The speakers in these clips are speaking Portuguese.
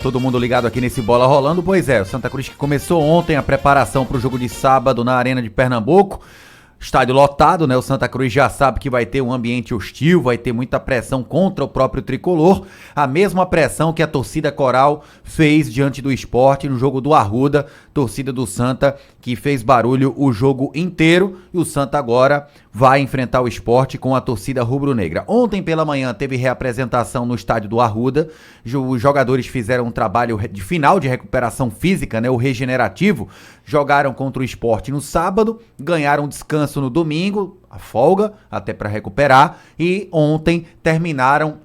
Todo mundo ligado aqui nesse Bola Rolando. Pois é, o Santa Cruz que começou ontem a preparação para o jogo de sábado na Arena de Pernambuco. Estádio lotado, né? O Santa Cruz já sabe que vai ter um ambiente hostil, vai ter muita pressão contra o próprio tricolor. A mesma pressão que a torcida coral fez diante do Sport no jogo do Arruda. Torcida do Santa que fez barulho o jogo inteiro. E o Santa agora vai enfrentar o Sport com a torcida rubro-negra. Ontem pela manhã teve reapresentação no estádio do Arruda. Os jogadores fizeram um trabalho de final de recuperação física, né? O regenerativo. Jogaram contra o Sport no sábado, ganharam descanso no domingo, a folga, até para recuperar, e ontem terminaram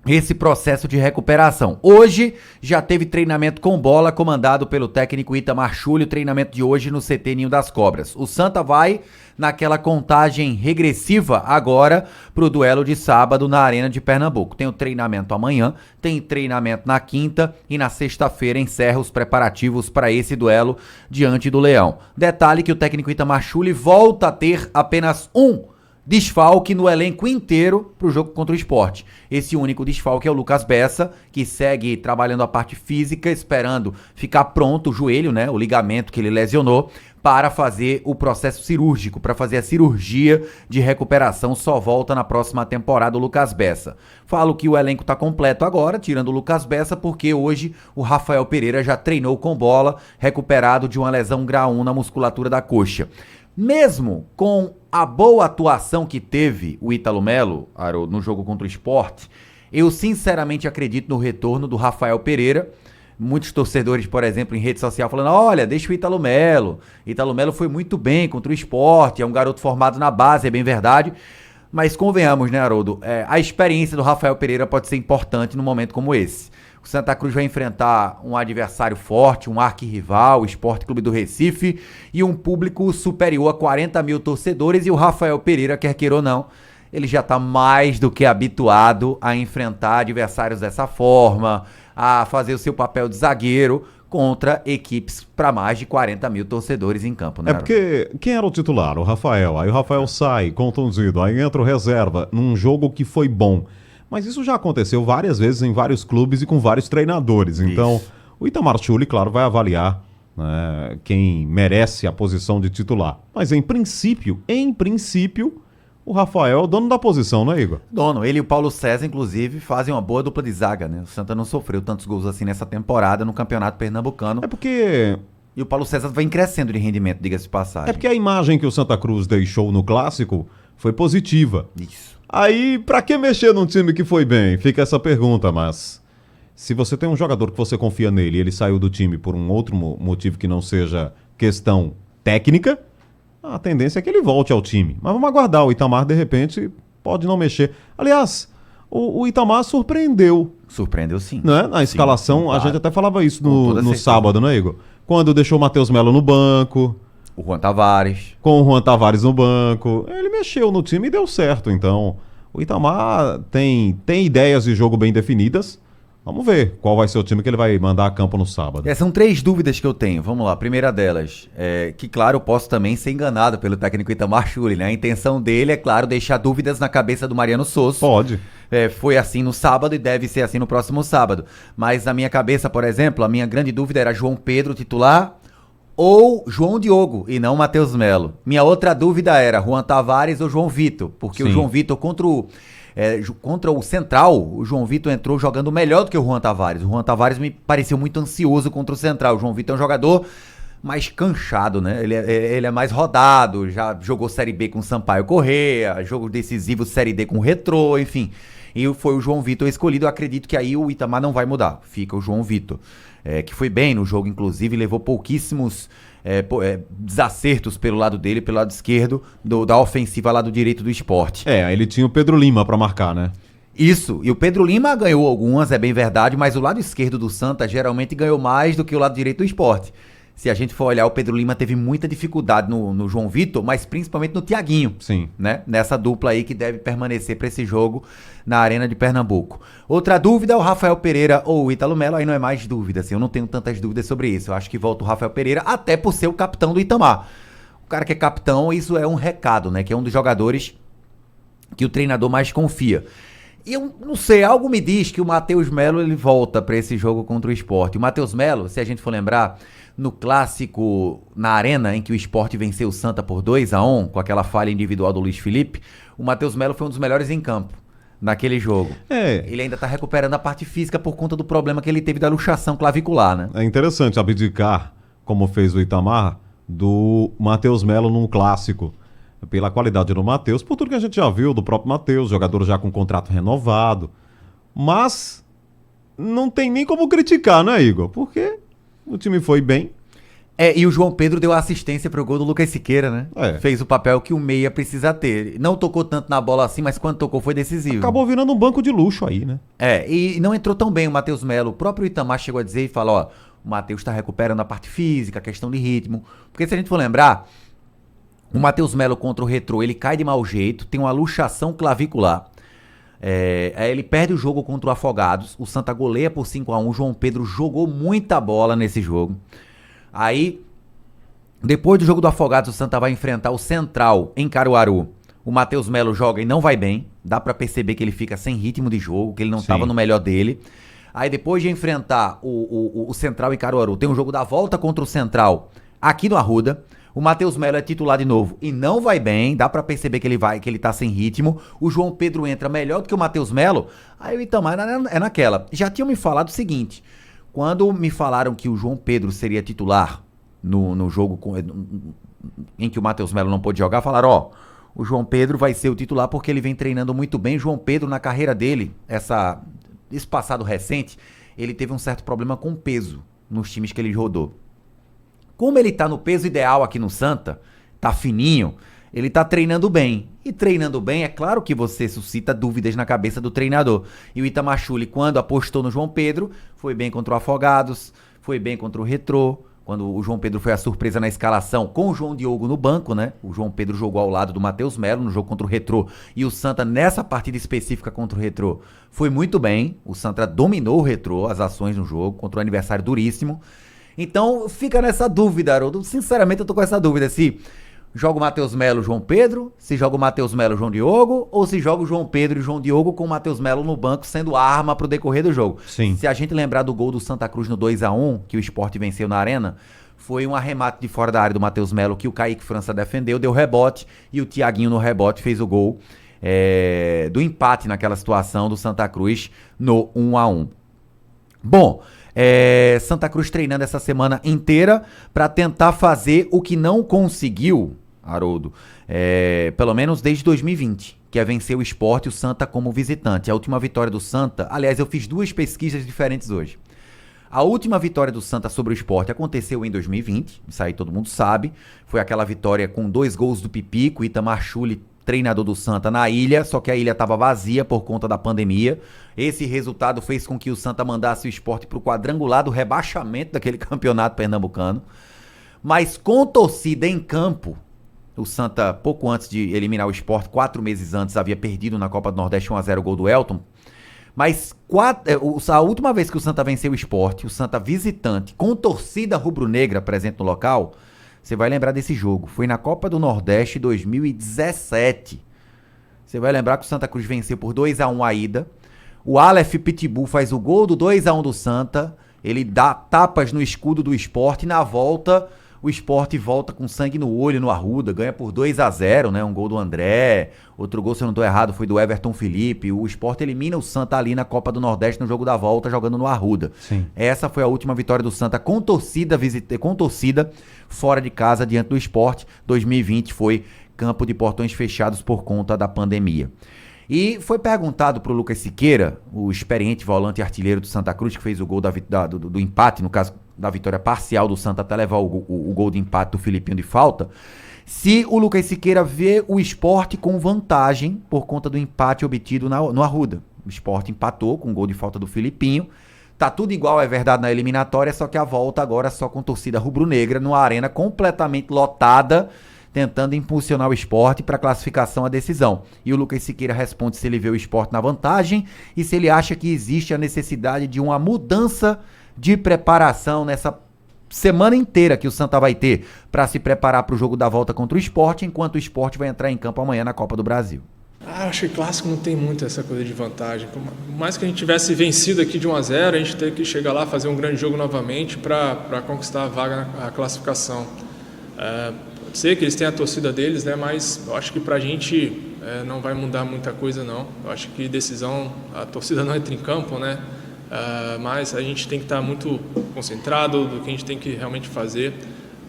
esse processo de recuperação. Hoje já teve treinamento com bola comandado pelo técnico Itamar Schulli, o treinamento de hoje no CT Ninho das Cobras. O Santa vai naquela contagem regressiva agora para o duelo de sábado na Arena de Pernambuco. Tem o treinamento amanhã, tem treinamento na quinta e na sexta-feira encerra os preparativos para esse duelo diante do Leão. Detalhe que o técnico Itamar Schulli volta a ter apenas um desfalque no elenco inteiro para o jogo contra o Sport. Esse único desfalque é o Lucas Bessa, que segue trabalhando a parte física, esperando ficar pronto o joelho, né, o ligamento que ele lesionou, para fazer o processo cirúrgico, para fazer a cirurgia de recuperação. Só volta na próxima temporada o Lucas Bessa. Falo que o elenco está completo agora, tirando o Lucas Bessa, porque hoje o Rafael Pereira já treinou com bola, recuperado de uma lesão grau 1 na musculatura da coxa. Mesmo com a boa atuação que teve o Ítalo Melo, Haroldo, no jogo contra o Sport, eu sinceramente acredito no retorno do Rafael Pereira. Muitos torcedores, por exemplo, em rede social falando, olha, deixa o Ítalo Melo. Ítalo Melo foi muito bem contra o Sport, é um garoto formado na base, é bem verdade. Mas convenhamos, né, Haroldo? A experiência do Rafael Pereira pode ser importante num momento como esse. O Santa Cruz vai enfrentar um adversário forte, um arquirrival, o Sport Clube do Recife, e um público superior a 40 mil torcedores, e o Rafael Pereira, quer queira ou não, ele já está mais do que habituado a enfrentar adversários dessa forma, a fazer o seu papel de zagueiro contra equipes para mais de 40 mil torcedores em campo, né? É porque quem era o titular? O Rafael. Aí o Rafael sai contundido, aí entra o reserva num jogo que foi bom. Mas isso já aconteceu várias vezes em vários clubes e com vários treinadores. Então, isso. O Itamar Schulli, claro, vai avaliar, né, quem merece a posição de titular. Mas em princípio, o Rafael é o dono da posição, não é, Igor? Dono. Ele e o Paulo César, inclusive, fazem uma boa dupla de zaga, né? O Santa não sofreu tantos gols assim nessa temporada no Campeonato Pernambucano. É porque... E o Paulo César vem crescendo de rendimento, diga-se de passagem. É porque a imagem que o Santa Cruz deixou no Clássico foi positiva. Isso. Aí, pra que mexer num time que foi bem? Fica essa pergunta, mas... Se você tem um jogador que você confia nele e ele saiu do time por um outro motivo que não seja questão técnica, a tendência é que ele volte ao time. Mas vamos aguardar, o Itamar, de repente, pode não mexer. Aliás, o Itamar surpreendeu. Surpreendeu sim. Né? Na escalação, claro. A gente até falava isso no sábado, né, Igor? Quando deixou o Matheus Melo no banco... O Juan Tavares. Com o Juan Tavares no banco. Ele mexeu no time e deu certo. Então, o Itamar tem ideias de jogo bem definidas. Vamos ver qual vai ser o time que ele vai mandar a campo no sábado. São 3 dúvidas que eu tenho. Vamos lá. A primeira delas, que claro, eu posso também ser enganado pelo técnico Itamar Schulli, né? A intenção dele é, claro, deixar dúvidas na cabeça do Mariano Sosso. Pode. Foi assim no sábado e deve ser assim no próximo sábado. Mas na minha cabeça, por exemplo, a minha grande dúvida era João Pedro titular ou João Diogo, e não Matheus Melo. Minha outra dúvida era Juan Tavares ou João Vitor, porque Sim. O João Vitor contra o Central, o João Vitor entrou jogando melhor do que o Juan Tavares. O Juan Tavares me pareceu muito ansioso contra o Central. O João Vitor é um jogador mais canchado, né? Ele é mais rodado, já jogou Série B com o Sampaio Corrêa, jogo decisivo Série D com o Retrô, enfim. E foi o João Vitor escolhido. Eu acredito que aí o Itamar não vai mudar. Fica o João Vitor. Que foi bem no jogo, inclusive, levou pouquíssimos desacertos pelo lado dele, pelo lado esquerdo, da ofensiva lá do direito do Sport. Ele tinha o Pedro Lima pra marcar, né? Isso, e o Pedro Lima ganhou algumas, é bem verdade, mas o lado esquerdo do Santa geralmente ganhou mais do que o lado direito do Sport. Se a gente for olhar, o Pedro Lima teve muita dificuldade no João Vitor, mas principalmente no Thiaguinho. Sim. Né? Nessa dupla aí que deve permanecer para esse jogo na Arena de Pernambuco. Outra dúvida, o Rafael Pereira ou o Ítalo Melo, aí não é mais dúvida, assim, eu não tenho tantas dúvidas sobre isso. Eu acho que volta o Rafael Pereira, até por ser o capitão do Itamar. O cara que é capitão, isso é um recado, né? Que é um dos jogadores que o treinador mais confia. E eu não sei, algo me diz que o Matheus Melo ele volta para esse jogo contra o Sport. O Matheus Melo, se a gente for lembrar, no clássico na Arena, em que o Sport venceu o Santa por 2-1, com aquela falha individual do Luiz Felipe, o Matheus Melo foi um dos melhores em campo naquele jogo. Ele ainda tá recuperando a parte física por conta do problema que ele teve da luxação clavicular, né? É interessante abdicar, como fez o Itamar, do Matheus Melo num clássico. Pela qualidade do Matheus, por tudo que a gente já viu do próprio Matheus, jogador já com contrato renovado. Mas não tem nem como criticar, né, Igor? Porque o time foi bem. E o João Pedro deu assistência pro gol do Lucas Siqueira, né? Fez o papel que o meia precisa ter. Não tocou tanto na bola assim, mas quando tocou foi decisivo. Acabou virando um banco de luxo aí, né? E não entrou tão bem o Matheus Melo. O próprio Itamar chegou a dizer e falou, ó, o Matheus tá recuperando a parte física, a questão de ritmo. Porque se a gente for lembrar, o Matheus Melo contra o Retrô, ele cai de mau jeito, tem uma luxação clavicular. Aí ele perde o jogo contra o Afogados, o Santa goleia por 5-1, o João Pedro jogou muita bola nesse jogo. Aí, depois do jogo do Afogados, o Santa vai enfrentar o Central em Caruaru. O Matheus Melo joga e não vai bem, dá pra perceber que ele fica sem ritmo de jogo, que ele não tava no melhor dele. Aí depois de enfrentar o Central em Caruaru, tem um jogo da volta contra o Central aqui no Arruda. O Matheus Melo é titular de novo e não vai bem, dá pra perceber que ele tá sem ritmo. O João Pedro entra melhor do que o Matheus Melo. Aí o Itamar é naquela. Já tinham me falado o seguinte, quando me falaram que o João Pedro seria titular no jogo em que o Matheus Melo não pôde jogar, falaram, o João Pedro vai ser o titular porque ele vem treinando muito bem. O João Pedro, na carreira dele, esse passado recente, ele teve um certo problema com peso nos times que ele rodou. Como ele tá no peso ideal aqui no Santa, tá fininho, ele tá treinando bem. E treinando bem, é claro que você suscita dúvidas na cabeça do treinador. E o Itamar Schulli, quando apostou no João Pedro, foi bem contra o Afogados, foi bem contra o Retrô, quando o João Pedro foi a surpresa na escalação com o João Diogo no banco, né? O João Pedro jogou ao lado do Matheus Melo no jogo contra o Retrô. E o Santa, nessa partida específica contra o Retrô, foi muito bem. O Santa dominou o Retrô, as ações no jogo, contra um adversário duríssimo. Então, fica nessa dúvida, Haroldo. Sinceramente, eu tô com essa dúvida. Se joga o Matheus Melo, João Pedro, se joga o Matheus Melo, João Diogo, ou se joga o João Pedro e João Diogo com o Matheus Melo no banco, sendo arma pro decorrer do jogo. Sim. Se a gente lembrar do gol do Santa Cruz no 2-1, que o Sport venceu na Arena, foi um arremate de fora da área do Matheus Melo, que o Kaique França defendeu, deu rebote, e o Thiaguinho no rebote fez o gol do empate naquela situação do Santa Cruz no 1-1. Bom, Santa Cruz treinando essa semana inteira para tentar fazer o que não conseguiu, Haroldo, pelo menos desde 2020, que é vencer o Sport e o Santa como visitante. A última vitória do Santa, aliás, eu fiz duas pesquisas diferentes hoje. A última vitória do Santa sobre o Sport aconteceu em 2020, isso aí todo mundo sabe, foi aquela vitória com 2 gols do Pipico, Itamar Schulli, treinador do Santa, na ilha, só que a ilha estava vazia por conta da pandemia. Esse resultado fez com que o Santa mandasse o Sport para o quadrangular do rebaixamento daquele campeonato pernambucano. Mas com torcida em campo, o Santa, pouco antes de eliminar o Sport, 4 meses antes, havia perdido na Copa do Nordeste 1-0 o gol do Elton. Mas a última vez que o Santa venceu o Sport, o Santa visitante, com torcida rubro-negra presente no local, você vai lembrar desse jogo. Foi na Copa do Nordeste 2017. Você vai lembrar que o Santa Cruz venceu por 2-1 a ida. O Aleph Pitbull faz o gol do 2-1 do Santa. Ele dá tapas no escudo do Sport. E na volta, o Sport volta com sangue no olho no Arruda. Ganha por 2-0, né? Um gol do André. Outro gol, se eu não estou errado, foi do Everton Felipe. O Sport elimina o Santa ali na Copa do Nordeste no jogo da volta, jogando no Arruda. Sim. Essa foi a última vitória do Santa com torcida fora de casa diante do Sport. 2020 foi campo de portões fechados por conta da pandemia. E foi perguntado pro Lucas Siqueira, o experiente volante artilheiro do Santa Cruz, que fez o gol do empate, no caso da vitória parcial do Santa até levar o gol de empate do Filipinho de falta, se o Lucas Siqueira vê o Sport com vantagem por conta do empate obtido no Arruda. O Sport empatou com o gol de falta do Filipinho. Tá tudo igual, é verdade, na eliminatória, só que a volta agora só com torcida rubro-negra, numa arena completamente lotada, tentando impulsionar o Sport para classificação à decisão. E o Lucas Siqueira responde se ele vê o Sport na vantagem e se ele acha que existe a necessidade de uma mudança de preparação nessa semana inteira que o Santa vai ter para se preparar para o jogo da volta contra o Sport, enquanto o Sport vai entrar em campo amanhã na Copa do Brasil. Acho que clássico não tem muito essa coisa de vantagem. Por mais que a gente tivesse vencido aqui de 1-0, a gente tem que chegar lá, fazer um grande jogo novamente para conquistar a vaga na classificação. Pode ser que eles tenham a torcida deles, né? Mas eu acho que para a gente não vai mudar muita coisa, não. Eu acho que decisão, a torcida não entra em campo, né? Mas a gente tem que estar muito concentrado do que a gente tem que realmente fazer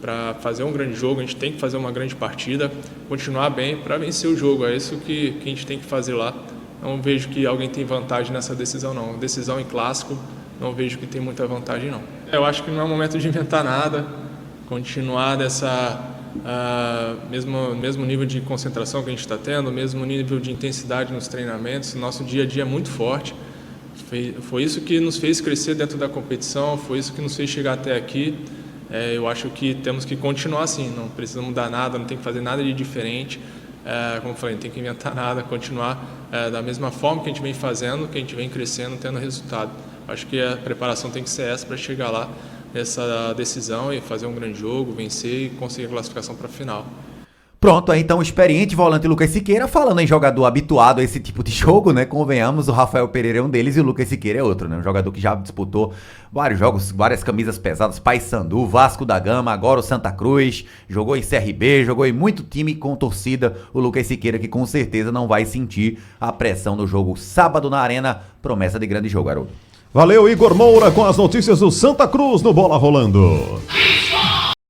para fazer um grande jogo. A gente tem que fazer uma grande partida, continuar bem para vencer o jogo. É isso que a gente tem que fazer lá. Não vejo que alguém tem vantagem nessa decisão, não. Decisão em clássico, não vejo que tem muita vantagem, não. Eu acho que não é o momento de inventar nada, continuar dessa mesmo nível de concentração que a gente está tendo, mesmo nível de intensidade nos treinamentos. Nosso dia a dia é muito forte. Foi isso que nos fez crescer dentro da competição, foi isso que nos fez chegar até aqui. Eu acho que temos que continuar assim, não precisa mudar nada, não tem que fazer nada de diferente. Como eu falei, não tem que inventar nada, continuar da mesma forma que a gente vem fazendo, que a gente vem crescendo, tendo resultado. Acho que a preparação tem que ser essa para chegar lá nessa decisão e fazer um grande jogo, vencer e conseguir a classificação para a final. Pronto, aí então o experiente volante Lucas Siqueira, falando em jogador habituado a esse tipo de jogo, né? Convenhamos, o Rafael Pereira é um deles e o Lucas Siqueira é outro, né? Um jogador que já disputou vários jogos, várias camisas pesadas, Paysandu, Vasco da Gama, agora o Santa Cruz, jogou em CRB, jogou em muito time com torcida, o Lucas Siqueira que com certeza não vai sentir a pressão no jogo sábado na Arena, promessa de grande jogo, garoto. Valeu, Igor Moura, com as notícias do Santa Cruz no Bola Rolando.